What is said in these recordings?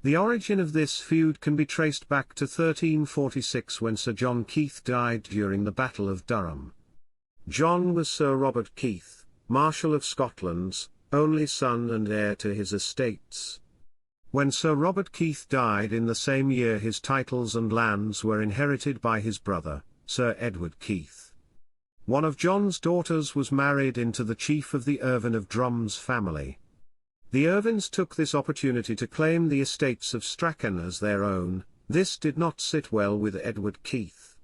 The origin of this feud can be traced back to 1346 when Sir John Keith died during the Battle of Durham. John was Sir Robert Keith, Marischal of Scotland's only son and heir to his estates. When Sir Robert Keith died in the same year, his titles and lands were inherited by his brother, Sir Edward Keith. One of John's daughters was married into the chief of the Irvine of Drum's family. The Irvines took this opportunity to claim the estates of Strachan as their own. This did not sit well with Edward Keith.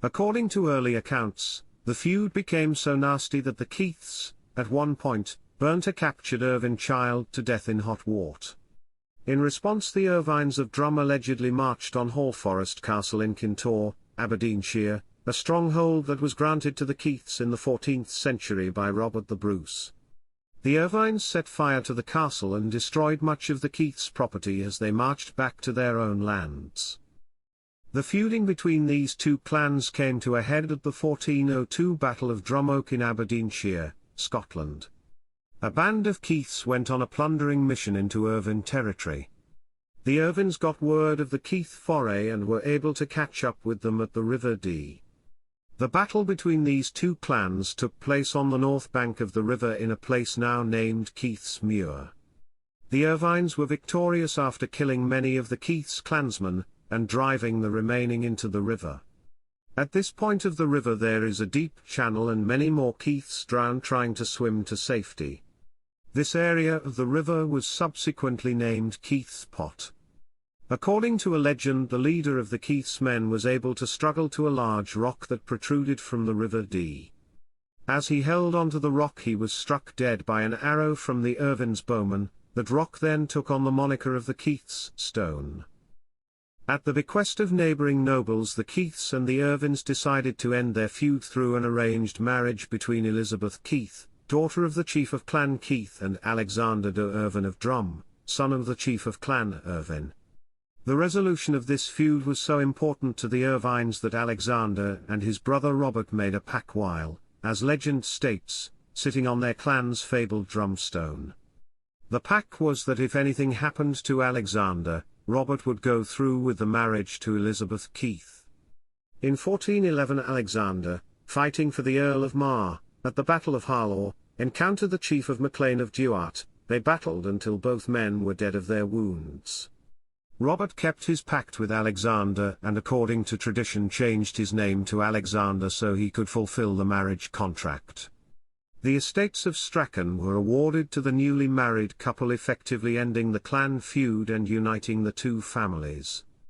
According to early accounts, the feud became so nasty that the Keiths, at one point, burnt a captured Irvine child to death in hot wart. In response, the Irvines of Drum allegedly marched on Hallforest Castle in Kintore, Aberdeenshire, a stronghold that was granted to the Keiths in the 14th century by Robert the Bruce. The Irvines set fire to the castle and destroyed much of the Keiths' property as they marched back to their own lands. The feuding between these two clans came to a head at the 1402 Battle of Drum Oak in Aberdeenshire, Scotland. A band of Keiths went on a plundering mission into Irvine territory. The Irvines got word of the Keith foray and were able to catch up with them at the River Dee. The battle between these two clans took place on the north bank of the river in a place now named Keith's Muir. The Irvines were victorious after killing many of the Keith's clansmen, and driving the remaining into the river. At this point of the river there is a deep channel and many more Keiths drowned trying to swim to safety. This area of the river was subsequently named Keith's Pot. According to a legend, the leader of the Keith's men was able to struggle to a large rock that protruded from the River Dee. As he held onto the rock, he was struck dead by an arrow from the Irvines' bowman. That rock then took on the moniker of the Keith's Stone. At the bequest of neighbouring nobles, the Keiths and the Irvines decided to end their feud through an arranged marriage between Elizabeth Keith, daughter of the chief of Clan Keith, and Alexander de Irvine of Drum, son of the chief of Clan Irvine. The resolution of this feud was so important to the Irvines that Alexander and his brother Robert made a pact while, as legend states, sitting on their clan's fabled drumstone. The pact was that if anything happened to Alexander, Robert would go through with the marriage to Elizabeth Keith. In 1411 Alexander, fighting for the Earl of Mar, at the Battle of Harlaw, encountered the chief of MacLean of Duart. They battled until both men were dead of their wounds. Robert kept his pact with Alexander and, according to tradition, changed his name to Alexander so he could fulfill the marriage contract. The estates of Strachan were awarded to the newly married couple, effectively ending the clan feud and uniting the two families.